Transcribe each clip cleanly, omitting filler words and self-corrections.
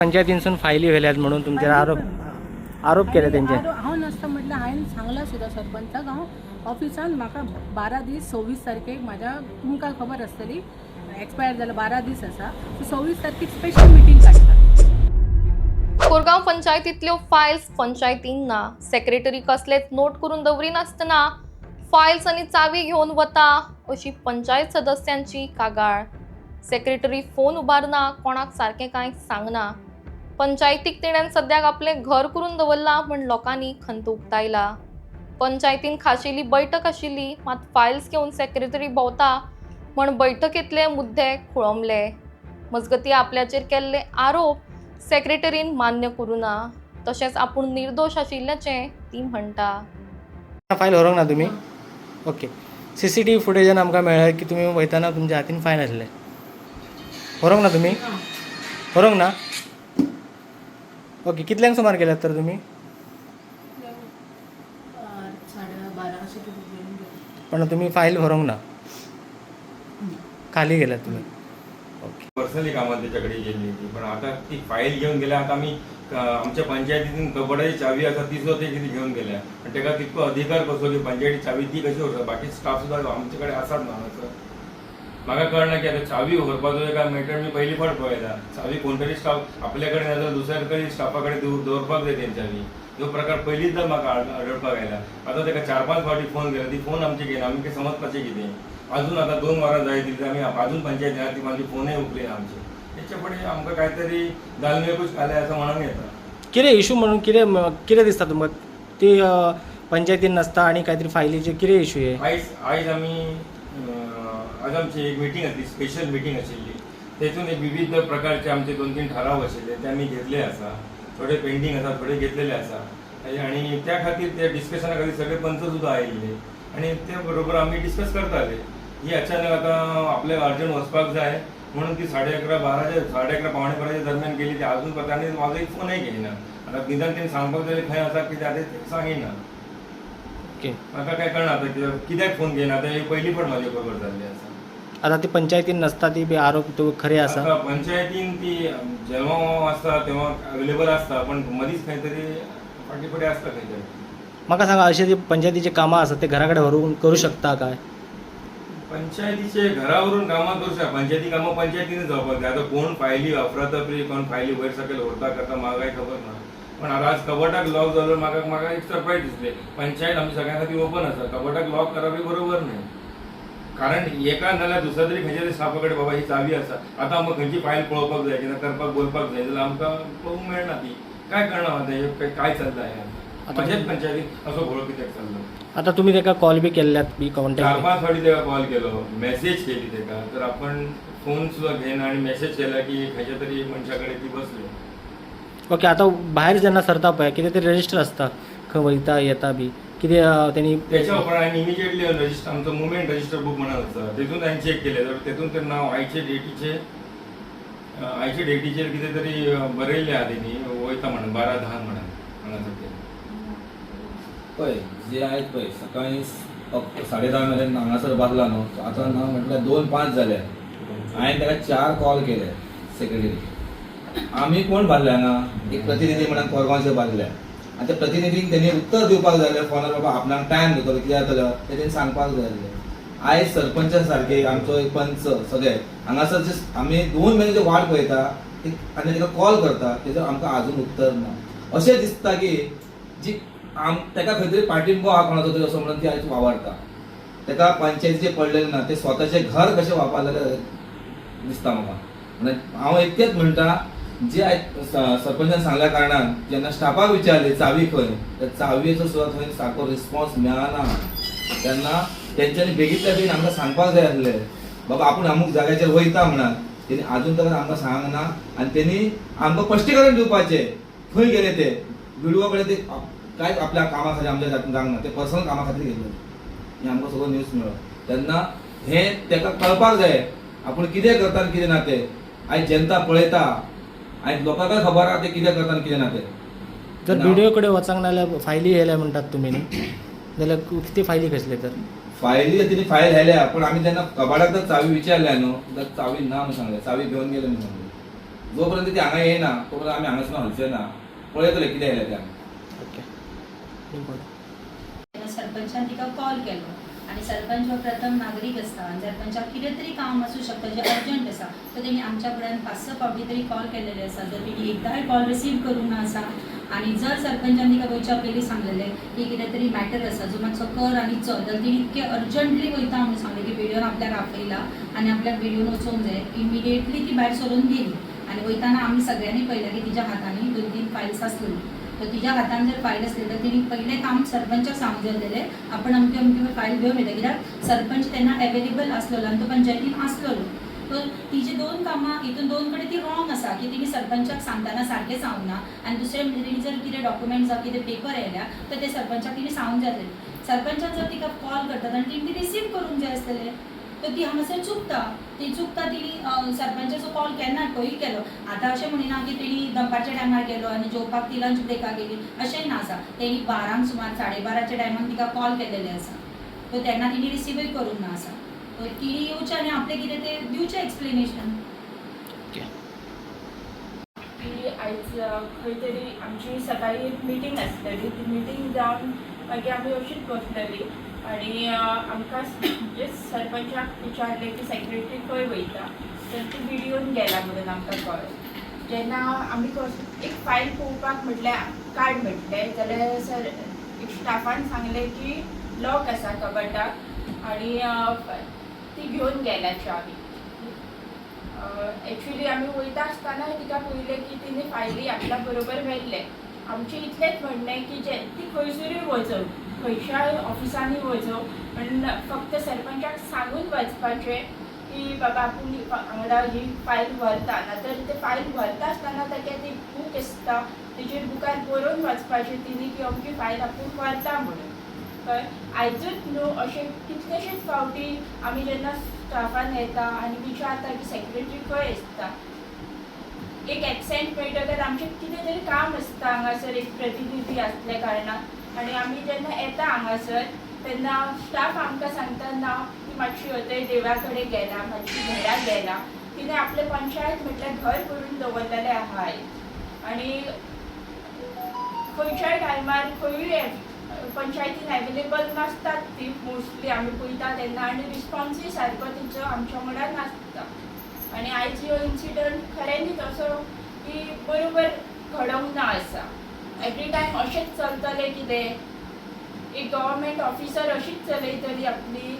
पंचायतींसून फायली व्हायल्यात म्हणून तुमच्यावर आरोप केले त्यांचे. हांव नासता म्हटलं हांवें सांगला सुद्दां सरपंचाक हांव ऑफिसान म्हाका 12 दीस 26 तारखेक म्हाज्या तुमकां खबर आसतली एक्सपायर जाल्यार 12 दीस आसा सो 26 तारखेक स्पेशल मिटींग काडटा. कोरगांव पंचायतींतल्यो फायल्स पंचायतीन ना. सेक्रेटरी कसलेच नोट करून दवरिनासतना फायल्स आनी चावी घेवन वता अशी पंचायत सदस्यांची कागाळ. सेक्रेटरी फोन उबारना, कोणाक सारकें कांय सांगना. पंचायतीक तेणेन सद्याक आपलें घर करून दवरला म्हण लोकांनी खंत उक्तायला. पंचायतीन खाशेली बैठक आशिल्ली, मात फायल्स घेवन सेक्रेटरी भोंवता म्हण बैठकींतले मुद्दे खुळंबले. मजगती आपल्याचेर केल्ले आरोप सेक्रेटरीन मान्य करूना. तशेंच आपूण निर्दोश आशिल्ल्याचें ती म्हणटा. फायल व्हरोंक ना तुम्ही? ओके. CCTV फुटेजान आमकां मेळ्ळें की तुमी वयताना तुमच्या हातीन फायल आसलें. व्हरोंक ना तुमी? व्हरोंक ना? ओके. कितल्यांक सुमार गेल्यात तर तुमी? 12:30 अशें कितें घेवन गेले. पण तुम्ही फायल व्हरोंक ना, खाली गेल्यात तुम्ही. ओके. पर्सनली कामात त्याच्याकडे गेली होती, पण आता ती फाईल घेऊन गेल्या. आता आम्ही आमच्या पंचायतीतून कबड्याची चावी आसा ती सुद्धा ते किती घेऊन गेल्या. आणि त्याका तितको अधिकार कसो की पंचायती चावी ती कशी व्हरता. बाकी स्टाफ सुद्धा आमच्याकडे आसात ना. म्हाका कळना की आता चावी व्हरपाचो एका मॅटर मी पहिली फावट पळयला. चावी कोणतरी स्टाफ आपल्याकडे ना जाल्यार दुसऱ्या तरी स्टाफाकडे दवरपाक जाय तेंची चावी. ह्यो प्रकार पयलींच म्हाका आढळपाक आयला. आता ताका 4-5 फावटी फोन केला, ती फोन आमची घेयना. आमी कितें समजपाचें कितें. अजून आता 2 वरां जाय दिली आमी अजून पंचायत येणार, ती माझी फोनय उखली ना आमची. त्याच्या फुडें आमकां कांयतरी दालमेकूच घाले असं म्हणून येता. कितें इशू म्हणून कितें दिसता तुमकां? ती पंचायतीन नासता आणि काहीतरी फायलीचे कितें इशू आहे? आयज आमी आज आमची एक मिटींग आसली, स्पेशल मिटींग आशिल्ली. तेतून एक विविध प्रकारचे आमचे 2-3 ठराव आशिल्ले ते आमी घेतले आसा. थोडे पेंडींग आसा, थोडे घेतलेले आसा. आणि त्या खातीर त्या डिस्कशना खातीर सगळे पंच सुद्धा आयिल्ले आणि त्या बरोबर आमी डिस्कस करताले. ही अचानक आता आपल्याला अर्जंट वचपाक जाय म्हणून ती 11:30 पावणे 12 दरम्यान गेली. ती अजून पत्तानी माझो एक फोनय घेयना. आता निदान तेणी सांगपाक जाय खंय आसा कितें आतां ते सांगिना. ओके. म्हाका काय कळना आता कित्याक फोन घेयना. आता ही पहिली फावट म्हाजी खबर जाल्ली आसा. आता ती पंचायतीन नसता ती बी आरोप तो खरे आसा? आता पंचायतीन ती जेव्हा आसता तेव्हा अवेलेबल आसता, पण मदींच खंय तरी फाटी फुडें आसता खंय तरी. म्हाका सांगा, अशी जी पंचायतीची कामां आसा ते घराकडे व्हरून करू शकता काय? पंचायतीचे घरावरून कामां करू शकता. पंचायती कामां पंचायतीने जावपाक जाय. आता कोण फायली अफरातफरी, कोण फायली वयर सकयल व्हरता करता म्हाका काय खबर ना. पण आता आज कबटाक लॉक जालो म्हाका एक सरप्रायज दिसले. पंचायत आमची सगळ्यां खातीर ओपन आसा. कबटाक लॉक करप हे बरोबर न्हय. कारण एका नाल्यार दुसऱ्या तरी खंयच्या तरी स्टाफा बाबा ही चावी आसा. आता आमकां खंयची फायल पळोवपाक जाय किंवा करपाक बोलपाक जाय जाल्यार आमकां पळोवंक मेळना ती. काय कळना आता हे काय चलता हें. पंचायत पंचायतीन असो घोळ कित्याक चल्लो. आता तुम्ही ताका कॉल बी केल्ल्यात बी कॉन्टॅक्ट? 4-5 फावटी ताका कॉल केलो, मेसेज केली ताका. तर आपण फोन सुद्धा घेयना आणि मेसेज केला की खंयच्या तरी मनशाकडे ती बसली. ओके. आता भायर जेन्ना सरता पळय कितें तरी रजिस्टर आसता, खंय वयता येता बी कितें तेणी त्याच्या उपरांत इमिजिएटली रजिस्टर आमचं मुवमेंट रजिस्टर बुक म्हणून आसता तेतून हांवें चेक केले. तर तेतून ते नाव आयचे डेटीचेर कितें तरी बरयल्लें आहा तेणी वयता म्हणून 12-10 म्हणून हांगासर. पळय जे आहेत पळय सकाळी 10:30 मेरेन हांगासर बाजला न्हू. आतां ना म्हटल्यार 2-5 जाले. हांवें ताका 4 कॉल केले सेक्रेटरी. आमी कोण बाजल्या ना, एक प्रतिनिधी म्हणून कोरगांवचे बाजल्या. आनी त्या प्रतिनिधीक तेणी उत्तर दिवपाक जाय आसलें फोनार. बाबा आपणाक टायम दितलो कितें जातलो तें तेणी सांगपाक जाय आसलें. आयज सरपंच सारके आमचो एक पंच सगळे हांगासर जे आमी 2 म्हयने जे वाट पळयता आनी ताका कॉल करता तेजो आमकां आजून उत्तर ना. अशें दिसता की जी ताका खंय तरी पाठिंबो आहा कोणाचो तरी असो म्हणून ती आयज वावरता. ताका पंचायतीचें पडलेलें ना, ते स्वताचें घर कशें वापरलेलें दिसता म्हाका. आनी हांव इतकेंच म्हणटा, जे आयज सरपंचान सांगल्या कारणान जेन्ना स्टाफाक विचारले चावी खंय, त्या चावयेचो सुद्दां थंय सारको रिस्पॉन्स मेळना. तेन्ना तेंच्यांनी बेगींतल्या बेगीन आमकां सांगपाक जाय आसलें बाबा आपूण अमूक जाग्याचेर वयता म्हणून. तेणी आजून तक आमकां सांगना आनी तेणी आमकां स्पश्टीकरण दिवपाचें खंय गेले ते. व्हिडिओ कडेन ते कांयच आपल्या कामा खातीर आमच्या जावंक ना, ते पर्सनल कामा खातीर गेल्ले. हें आमकां सगळो न्यूज मेळ्ळो. तेन्ना हें ताका कळपाक जाय आपूण कितें करता आनी कितें ना तें. आयज जनता पळयता, आयज लोकांक खबर आहा ते कितें करता आनी कितें ना तें. जर व्हिडिओ कडेन वचांक नाल्यार फायली येयल्या म्हणटात तुमी न्ही, जाल्यार कितें फायली कसले तर? फायली तिने फायल हेल्या, पण आम्ही त्यांना कबाडाक जर चावी विचारल्या न्हू, तर चावी ना म्हणून सांगले. चावी घेऊन गेले म्हणून सांगले. जोपर्यंत ती हांगा येना तोपर्यंत आमी हांगासून हलचे ना, पळयतले कितें येयलें तें. ओके. सरपंचान तिका कॉल केलो आणि सरपंच हो प्रथम नागरीक असता आणि सरपंचाक कितें तरी काम असू शकता जे अर्जंट आसा तर तेणी आमच्या कडेन 5-6 फावटी तरी कॉल केलेले आसा. जर तेणी एकदांय कॉल रिसीव करूंक ना आसा आणि जर सरपंचान तिका वयच्या पयलीं सांगलेलें की कितें तरी मॅटर आसा जो मातसो कर आनी चल, जाल्यार तिणी इतके अर्जंटली वयता म्हणून सांगलें की व्हिडिओन आपल्याक आपयला आणि आपल्याक व्हिडिओन वचोंक जाय. इमिडिएटली ती भायर सरून गेली आणि वयताना आमी सगळ्यांनी पळयलें की तिच्या हातांनी 2-3 फायल्स आसलेली. तर तिच्या हातान जर फायल असली तर तिने पहिले काम सरपंचाक सांगलेले आपण अमके अमके फायल घेवन येता, कित्याक सरपंच तेन्ना अवेलेबल आसलेलो आणि तो पंचायतीन आसलेलो. तर तिची 2 कामां हितून 2 कडेन ती रॉंग आसा की तिने सरपंचाक सांगताना सारकें सांगना आणि दुसरे म्हणजे जर कितें डॉक्युमेंट जावं कितें पेपर येयल्या तर ते सरपंचाक तिने सांगूंक जाय आसलेलें. सरपंचाक जर तिका कॉल करतात आनी तिने ती रिसीव करूंक जाय आसलेलें, तर ती हांगासर चुकता. ती तिणी सरपंचाचो कॉल केन्ना खंयी केलो. आतां अशें म्हणिना की तेणी दनपारच्या टायमार केलो आनी जेवपाक ती लंच ब्रेकाक गेली अशेंय ना आसा. तेणी 12 सुमार 12:30च्या टायमार तिका कॉल केलेले आसा, तर तेन्ना तिणी रिसीवूय करूंक ना आसा. तर तिणी येवचें आनी आपलें कितें तें दिवचें एक्सप्लेनेशन. की आयज खंय तरी आमची सकाळी एक मिटींग आसतली. ती मिटींग जावन मागीर आमी अशीच बसलेली आणि आमकां म्हणजे सरपंचाक विचारलें की सेक्रेटरी खंय वयता, तर ती व्हिडिओन गेला म्हणून आमकां कळ्ळें. जेन्ना आमी एक फायल पळोवपाक म्हटल्यार काड म्हटलें जाल्यार सर एक स्टाफान सांगलें की लॉक आसा कबटाक आणि ती घेवन गेल्या चावी. एक्चुली आमी वयता आसतना तिका पळयलें की तिने फायली आपल्या बरोबर व्हेल्ले. आमचें इतलेंच म्हणणें की ती खंयसरूय वचो, खंयच्याय ऑफिसांनी वचो, पण फक्त सरपंचाक सांगून वचपाचें की बाबा आपूण वांगडा ही फायल व्हरता. नातर ते फायल व्हरता आसतना ताचें ती बूक आसता तेजेर बुकार बरोवन वचपाचें तिणी की अमकी फायल आपूण व्हरता म्हणून. कळ्ळें. आयजूच न्हू अशें कितलेशेच फावटी आमी जेन्ना स्टाफान येता आनी विचारता की सेक्रेटरी खंय आसता, एक एबसेंट मेळटकच आमचें कितें तरी काम आसता हांगासर एक प्रतिनिधी आसल्या कारणान आनी आमी जेन्ना येता हांगासर तेन्ना स्टाफ आमकां सांगता ना ती मातशी अथंय देवळा कडेन गेला, मातशी घराक गेला. तिणें आपलें पंचायत म्हटल्यार घर करून दवरलेलें आहा आनी खंयच्याय टायमार खंयूय पंचायतीन अवेलेबल नासतात ती मोस्टली आमी पळयता तेन्ना आनी रिस्पॉन्सूय सारको तिचो आमच्या वांगडा नासता. आनी आयज ह्यो इन्सिडंट खऱ्यांनीच असो की बरोबर घडोवंक ना आसा. एवरी टायम अशेंच चलतलें कितें, एक गव्हर्मेंट ऑफिसर अशीच चलयतली आपली.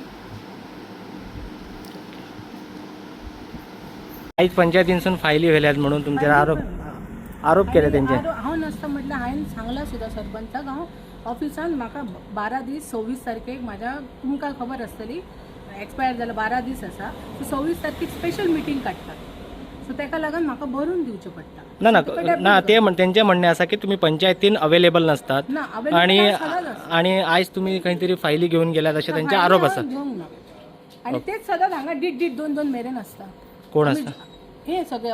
आयज पंचायतीनसून फायली व्हेल्यात म्हणून तुमचेर आरोप केले तेंचे. हांव नासता म्हटल्यार हांवें सांगलां सुद्दां सरपंचाक हांव ऑफिसान म्हाका 12 दीस 26 तारखेक म्हाज्या तुमकां खबर आसतली एक्सपायर जाल्यार 12 दीस आसा. सो 26 तारखेक स्पेशल मिटींग काडटात. सो तेका लागून म्हाका भरून दिवचें पडटा. ना ते तेंचें म्हणणें आसा की तुमी पंचायतीन अवेलेबल नसतात ना आणि आयज तुमी खंय तरी फायली घेवन गेल्यात अशे तेंचे आरोप आसा. आणि तेच सदांच हांगा 1:30-2 मेरेन आसता. कोण आसता? हे सगळे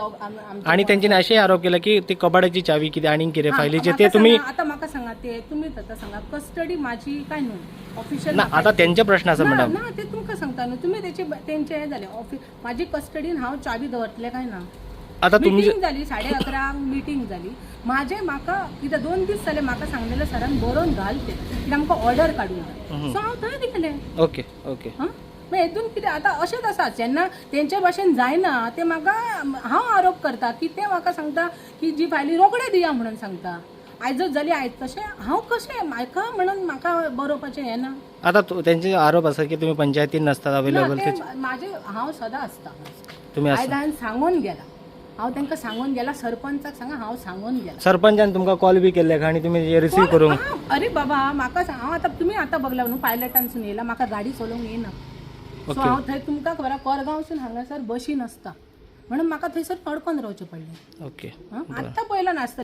आणि तेंच्यानी अशें आरोप केला की ती कबाडाची चावी कितें आनीक कितें फायलीचे ते तुमी आता म्हाका सांगा ते तुमीच आता सांगा कस्टडी माझी काय न्हू ऑफिशियल ना आता तेंचे प्रश्न आसा मॅडम. ना ते तुमकां सांगता न्हू तुमी तेंचे हे जालें ऑफिस माझी कस्टडीन हांव चावी दवरतलें काय ना. आता तुमची मिटींग जाली 11:30 मिटींग जाली. म्हाका कितें 2 दीस जाले म्हाका सांगलेलें सरान बरोवन घाल ते कित्याक आमकां ऑर्डर काडूंक जाय. सो हांव थंय दिलें. ओके ओके हां मागीर हेतून कितें आतां अशेंच आसा जेन्ना तेंचे भाशेन जायना ते म्हाका हांव आरोप करता की ते म्हाका सांगता की जी फायली रोखडे दिया म्हणून सांगता. आयजच जाली आयज तशें हांव कशें म्हाका म्हणून म्हाका बरोवपाचें हें ना. आता तेंचे आरोप आसा की तुमी पंचायतीन नसतात अवेलेबल. म्हाजे हांव सदां आसता तुमी आयज हांवें सांगून गेला. हांव तांकां सांगून गेला सरपंचाक सांगा हांव सांगून गेला. सरपंचान तुमकां कॉल बी केल्ले आनी तुमी रिसीव करूंक. अरे बाबा म्हाका हांव आतां तुमी आतां बगला न्हू पायलटानसून येयला म्हाका गाडी चलोवंक येना. सो हांव थंय तुमकां खबर आहा कोरगांवसून हांगासर बशी नासता म्हणून म्हाका थंयसर अडकोन रावचें पडलें. ओके आतां पयला नासता